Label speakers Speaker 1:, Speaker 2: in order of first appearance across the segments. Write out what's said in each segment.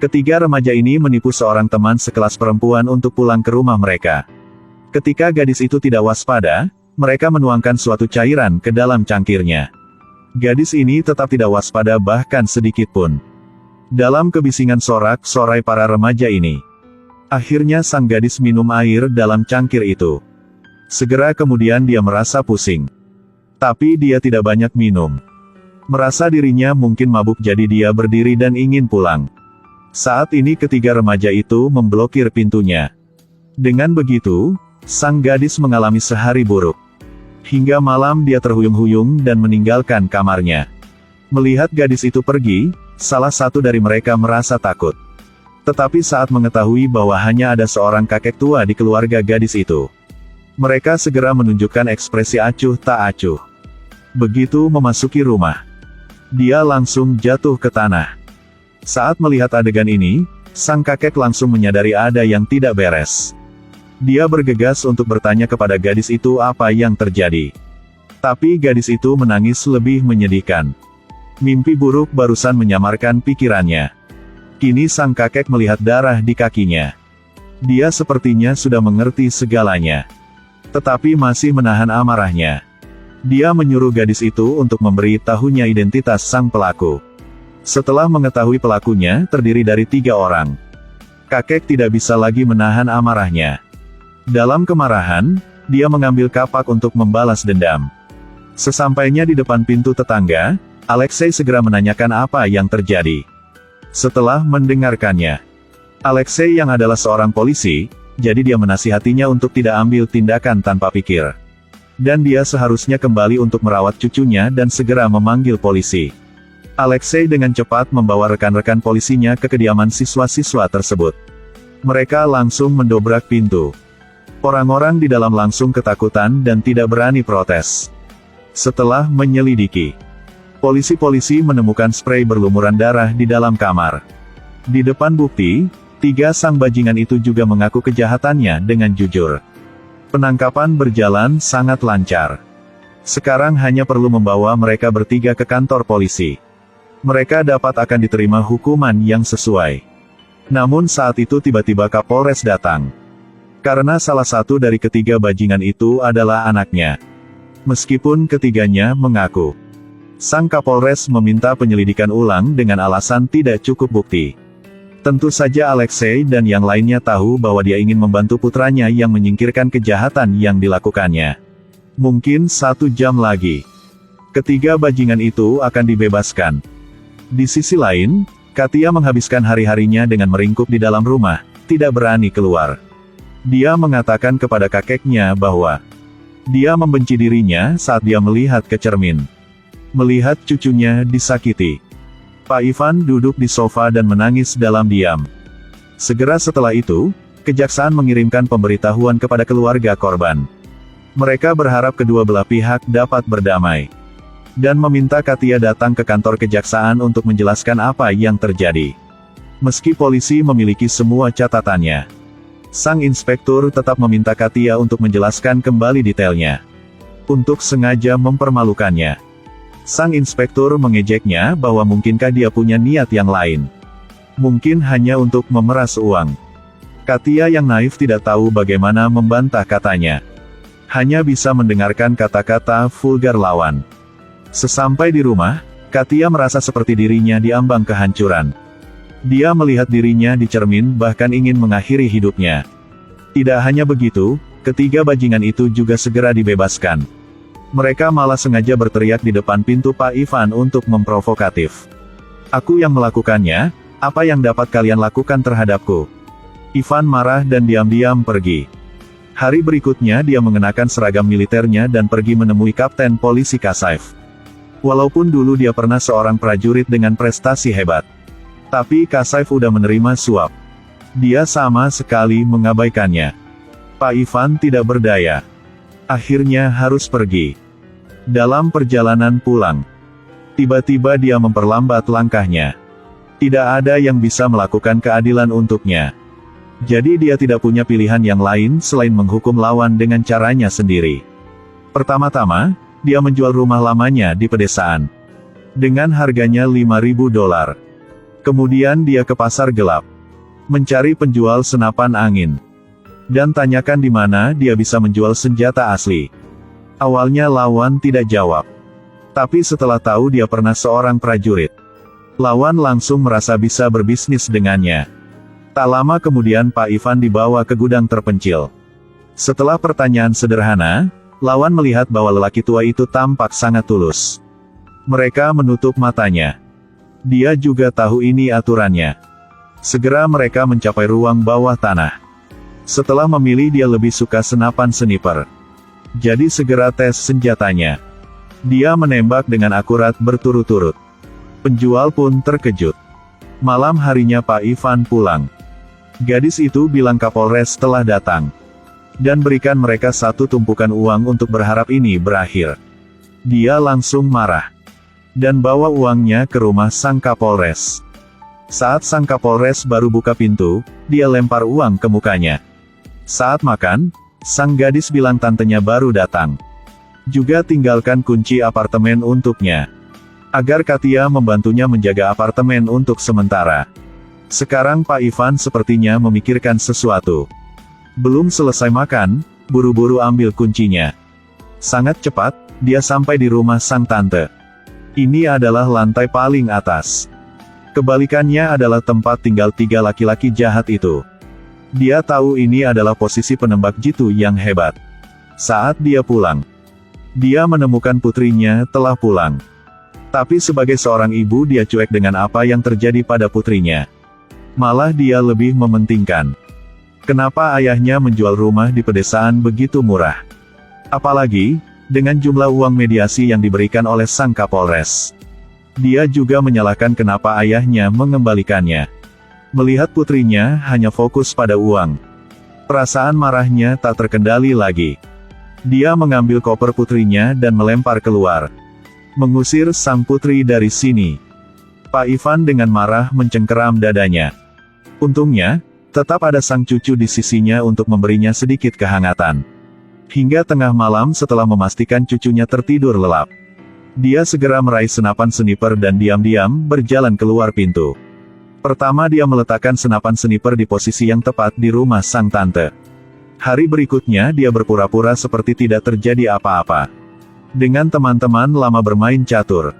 Speaker 1: Ketiga remaja ini menipu seorang teman sekelas perempuan untuk pulang ke rumah mereka. Ketika gadis itu tidak waspada, mereka menuangkan suatu cairan ke dalam cangkirnya. Gadis ini tetap tidak waspada bahkan sedikit pun. Dalam kebisingan sorak-sorai para remaja ini, akhirnya sang gadis minum air dalam cangkir itu. Segera kemudian dia merasa pusing. Tapi dia tidak banyak minum. Merasa dirinya mungkin mabuk jadi dia berdiri dan ingin pulang. Saat ini ketiga remaja itu memblokir pintunya. Dengan begitu, sang gadis mengalami sehari buruk. Hingga malam dia terhuyung-huyung dan meninggalkan kamarnya. Melihat gadis itu pergi, salah satu dari mereka merasa takut. Tetapi saat mengetahui bahwa hanya ada seorang kakek tua di keluarga gadis itu, mereka segera menunjukkan ekspresi acuh tak acuh. Begitu memasuki rumah, dia langsung jatuh ke tanah. Saat melihat adegan ini, sang kakek langsung menyadari ada yang tidak beres. Dia bergegas untuk bertanya kepada gadis itu apa yang terjadi. Tapi gadis itu menangis lebih menyedihkan. Mimpi buruk barusan menyamarkan pikirannya. Kini sang kakek melihat darah di kakinya. Dia sepertinya sudah mengerti segalanya. Tetapi masih menahan amarahnya. Dia menyuruh gadis itu untuk memberi tahunya identitas sang pelaku. Setelah mengetahui pelakunya terdiri dari 3 orang, kakek tidak bisa lagi menahan amarahnya. Dalam kemarahan, dia mengambil kapak untuk membalas dendam. Sesampainya di depan pintu tetangga, Alexei segera menanyakan apa yang terjadi. Setelah mendengarkannya, Alexei yang adalah seorang polisi, jadi dia menasihatinya untuk tidak ambil tindakan tanpa pikir. Dan dia seharusnya kembali untuk merawat cucunya dan segera memanggil polisi. Alexei dengan cepat membawa rekan-rekan polisinya ke kediaman siswa-siswa tersebut. Mereka langsung mendobrak pintu. Orang-orang di dalam langsung ketakutan dan tidak berani protes. Setelah menyelidiki, polisi-polisi menemukan sprei berlumuran darah di dalam kamar. Di depan bukti, 3 sang bajingan itu juga mengaku kejahatannya dengan jujur. Penangkapan berjalan sangat lancar. Sekarang hanya perlu membawa mereka bertiga ke kantor polisi. Mereka dapat akan diterima hukuman yang sesuai. Namun saat itu tiba-tiba Kapolres datang. Karena salah satu dari ketiga bajingan itu adalah anaknya. Meskipun ketiganya mengaku, sang Kapolres meminta penyelidikan ulang dengan alasan tidak cukup bukti. Tentu saja Alexei dan yang lainnya tahu bahwa dia ingin membantu putranya yang menyingkirkan kejahatan yang dilakukannya. Mungkin 1 jam lagi, ketiga bajingan itu akan dibebaskan. Di sisi lain, Katia menghabiskan hari-harinya dengan meringkuk di dalam rumah, tidak berani keluar. Dia mengatakan kepada kakeknya bahwa dia membenci dirinya saat dia melihat ke cermin. Melihat cucunya disakiti. Pak Ivan duduk di sofa dan menangis dalam diam. Segera setelah itu, kejaksaan mengirimkan pemberitahuan kepada keluarga korban. Mereka berharap kedua belah pihak dapat berdamai. Dan meminta Katia datang ke kantor kejaksaan untuk menjelaskan apa yang terjadi. Meski polisi memiliki semua catatannya, sang inspektur tetap meminta Katia untuk menjelaskan kembali detailnya. Untuk sengaja mempermalukannya. Sang inspektur mengejeknya bahwa mungkinkah dia punya niat yang lain. Mungkin hanya untuk memeras uang. Katia yang naif tidak tahu bagaimana membantah katanya. Hanya bisa mendengarkan kata-kata vulgar lawan. Sesampai di rumah, Katia merasa seperti dirinya diambang kehancuran. Dia melihat dirinya di cermin bahkan ingin mengakhiri hidupnya. Tidak hanya begitu, ketiga bajingan itu juga segera dibebaskan. Mereka malah sengaja berteriak di depan pintu Pak Ivan untuk memprovokatif. Aku yang melakukannya, apa yang dapat kalian lakukan terhadapku? Ivan marah dan diam-diam pergi. Hari berikutnya dia mengenakan seragam militernya dan pergi menemui Kapten Polisi Kasaev. Walaupun dulu dia pernah seorang prajurit dengan prestasi hebat. Tapi Kasaev udah menerima suap. Dia sama sekali mengabaikannya. Pak Ivan tidak berdaya. Akhirnya harus pergi. Dalam perjalanan pulang, tiba-tiba dia memperlambat langkahnya. Tidak ada yang bisa melakukan keadilan untuknya. Jadi dia tidak punya pilihan yang lain selain menghukum lawan dengan caranya sendiri. Pertama-tama, dia menjual rumah lamanya di pedesaan. Dengan harganya $5.000. Kemudian dia ke pasar gelap, mencari penjual senapan angin, dan tanyakan di mana dia bisa menjual senjata asli. Awalnya Lawan tidak jawab, tapi setelah tahu dia pernah seorang prajurit, Lawan langsung merasa bisa berbisnis dengannya. Tak lama kemudian Pak Ivan dibawa ke gudang terpencil. Setelah pertanyaan sederhana, Lawan melihat bahwa lelaki tua itu tampak sangat tulus. Mereka menutup matanya. Dia juga tahu ini aturannya. Segera mereka mencapai ruang bawah tanah. Setelah memilih dia lebih suka senapan sniper. Jadi segera tes senjatanya. Dia menembak dengan akurat berturut-turut. Penjual pun terkejut. Malam harinya Pak Ivan pulang. Gadis itu bilang Kapolres telah datang, dan berikan mereka satu tumpukan uang untuk berharap ini berakhir. Dia langsung marah, dan bawa uangnya ke rumah sang Kapolres. Saat sang Kapolres baru buka pintu, dia lempar uang ke mukanya. Saat makan, sang gadis bilang tantenya baru datang. Juga tinggalkan kunci apartemen untuknya, agar Katia membantunya menjaga apartemen untuk sementara. Sekarang Pak Ivan sepertinya memikirkan sesuatu. Belum selesai makan, buru-buru ambil kuncinya. Sangat cepat, dia sampai di rumah sang tante. Ini adalah lantai paling atas. Kebalikannya adalah tempat tinggal 3 laki-laki jahat itu. Dia tahu ini adalah posisi penembak jitu yang hebat. Saat dia pulang, dia menemukan putrinya telah pulang. Tapi sebagai seorang ibu dia cuek dengan apa yang terjadi pada putrinya. Malah dia lebih mementingkan kenapa ayahnya menjual rumah di pedesaan begitu murah. Apalagi, dengan jumlah uang mediasi yang diberikan oleh sang Kapolres. Dia juga menyalahkan kenapa ayahnya mengembalikannya. Melihat putrinya hanya fokus pada uang, perasaan marahnya tak terkendali lagi. Dia mengambil koper putrinya dan melempar keluar, mengusir sang putri dari sini. Pak Ivan dengan marah mencengkeram dadanya. Untungnya, tetap ada sang cucu di sisinya untuk memberinya sedikit kehangatan. Hingga tengah malam setelah memastikan cucunya tertidur lelap, dia segera meraih senapan sniper dan diam-diam berjalan keluar pintu. Pertama dia meletakkan senapan sniper di posisi yang tepat di rumah sang tante. Hari berikutnya dia berpura-pura seperti tidak terjadi apa-apa. Dengan teman-teman lama bermain catur.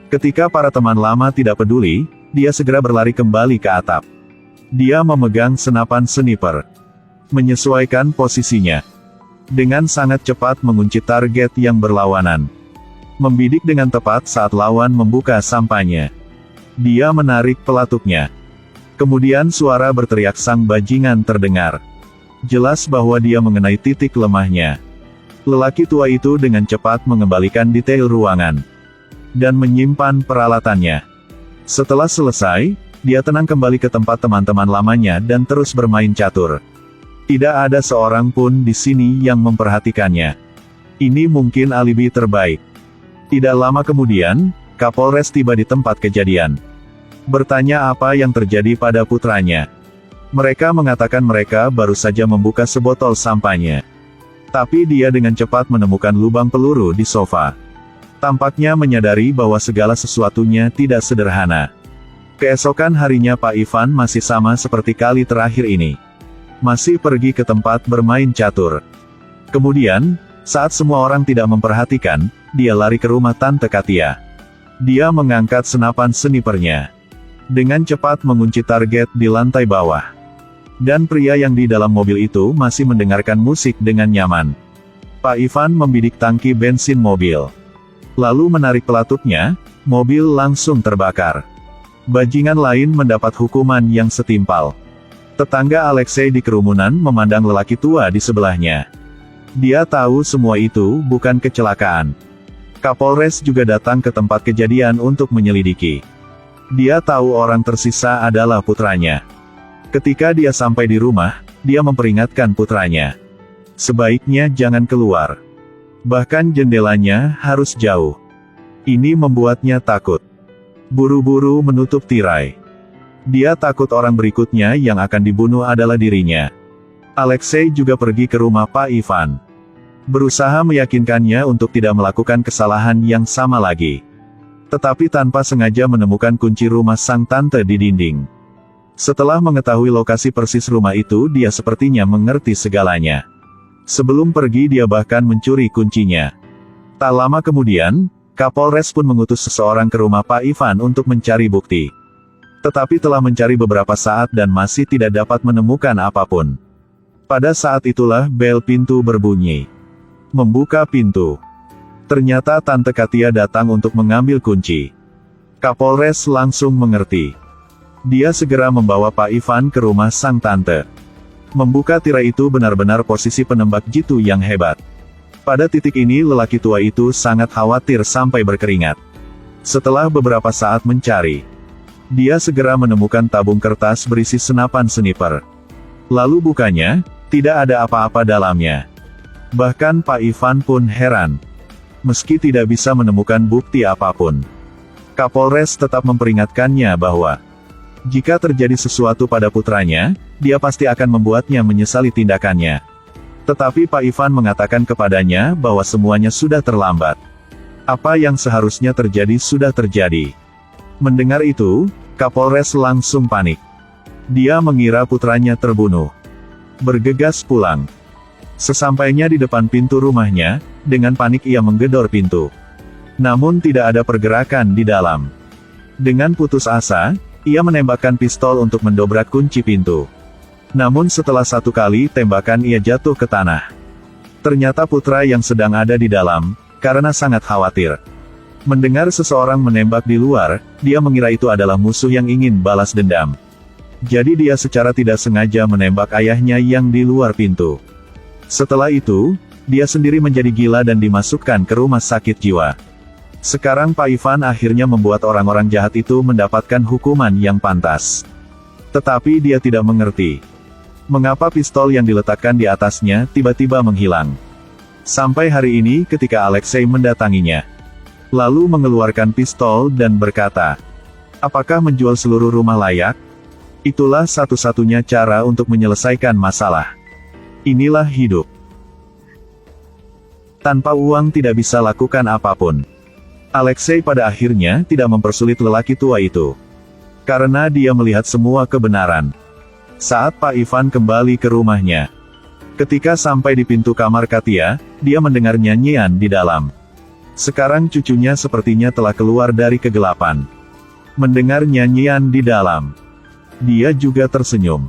Speaker 1: Ketika para teman lama tidak peduli, dia segera berlari kembali ke atap. Dia memegang senapan sniper, menyesuaikan posisinya, dengan sangat cepat mengunci target yang berlawanan. Membidik dengan tepat saat lawan membuka sampahnya. Dia menarik pelatuknya. Kemudian suara berteriak sang bajingan terdengar. Jelas bahwa dia mengenai titik lemahnya. Lelaki tua itu dengan cepat mengembalikan detail ruangan, dan menyimpan peralatannya. Setelah selesai, dia tenang kembali ke tempat teman-teman lamanya dan terus bermain catur. Tidak ada seorang pun di sini yang memperhatikannya. Ini mungkin alibi terbaik. Tidak lama kemudian, Kapolres tiba di tempat kejadian. Bertanya apa yang terjadi pada putranya. Mereka mengatakan mereka baru saja membuka sebotol sampahnya. Tapi dia dengan cepat menemukan lubang peluru di sofa. Tampaknya menyadari bahwa segala sesuatunya tidak sederhana. Keesokan harinya Pak Ivan masih sama seperti kali terakhir ini. Masih pergi ke tempat bermain catur. Kemudian, saat semua orang tidak memperhatikan, dia lari ke rumah Tante Katia. Dia mengangkat senapan snipernya. Dengan cepat mengunci target di lantai bawah. Dan pria yang di dalam mobil itu masih mendengarkan musik dengan nyaman. Pak Ivan membidik tangki bensin mobil. Lalu menarik pelatuknya, mobil langsung terbakar. Bajingan lain mendapat hukuman yang setimpal. Tetangga Alexei di kerumunan memandang lelaki tua di sebelahnya. Dia tahu semua itu bukan kecelakaan. Kapolres juga datang ke tempat kejadian untuk menyelidiki. Dia tahu orang tersisa adalah putranya. Ketika dia sampai di rumah, dia memperingatkan putranya. Sebaiknya jangan keluar. Bahkan jendelanya harus jauh. Ini membuatnya takut. Buru-buru menutup tirai. Dia takut orang berikutnya yang akan dibunuh adalah dirinya. Alexei juga pergi ke rumah Pak Ivan. Berusaha meyakinkannya untuk tidak melakukan kesalahan yang sama lagi. tetapi tanpa sengaja menemukan kunci rumah sang tante di dinding. Setelah mengetahui lokasi persis rumah itu, dia sepertinya mengerti segalanya. Sebelum pergi dia bahkan mencuri kuncinya. Tak lama kemudian, Kapolres pun mengutus seseorang ke rumah Pak Ivan untuk mencari bukti. Tetapi telah mencari beberapa saat dan masih tidak dapat menemukan apapun. Pada saat itulah bel pintu berbunyi. Membuka pintu. Ternyata Tante Katia datang untuk mengambil kunci. Kapolres langsung mengerti. Dia segera membawa Pak Ivan ke rumah sang tante. Membuka tirai itu benar-benar posisi penembak jitu yang hebat. Pada titik ini lelaki tua itu sangat khawatir sampai berkeringat. Setelah beberapa saat mencari, dia segera menemukan tabung kertas berisi senapan sniper. Lalu bukanya, tidak ada apa-apa dalamnya. Bahkan Pak Ivan pun heran. Meski tidak bisa menemukan bukti apapun, Kapolres tetap memperingatkannya bahwa jika terjadi sesuatu pada putranya, dia pasti akan membuatnya menyesali tindakannya. Tetapi Pak Ivan mengatakan kepadanya bahwa semuanya sudah terlambat. Apa yang seharusnya terjadi sudah terjadi. Mendengar itu, Kapolres langsung panik. Dia mengira putranya terbunuh. Bergegas pulang. Sesampainya di depan pintu rumahnya, dengan panik ia menggedor pintu. Namun tidak ada pergerakan di dalam. Dengan putus asa, ia menembakkan pistol untuk mendobrak kunci pintu. Namun setelah satu kali tembakan ia jatuh ke tanah. Ternyata putra yang sedang ada di dalam, karena sangat khawatir. Mendengar seseorang menembak di luar, dia mengira itu adalah musuh yang ingin balas dendam. Jadi dia secara tidak sengaja menembak ayahnya yang di luar pintu. Setelah itu, dia sendiri menjadi gila dan dimasukkan ke rumah sakit jiwa. Sekarang Pak Ivan akhirnya membuat orang-orang jahat itu mendapatkan hukuman yang pantas. Tetapi dia tidak mengerti mengapa pistol yang diletakkan di atasnya tiba-tiba menghilang. Sampai hari ini ketika Alexei mendatanginya, lalu mengeluarkan pistol dan berkata, "Apakah menjual seluruh rumah layak? Itulah satu-satunya cara untuk menyelesaikan masalah. Inilah hidup. Tanpa uang tidak bisa lakukan apapun." Alexei pada akhirnya tidak mempersulit lelaki tua itu. Karena dia melihat semua kebenaran. Saat Pak Ivan kembali ke rumahnya, ketika sampai di pintu kamar Katia, dia mendengar nyanyian di dalam. Sekarang cucunya sepertinya telah keluar dari kegelapan. Mendengar nyanyian di dalam, dia juga tersenyum.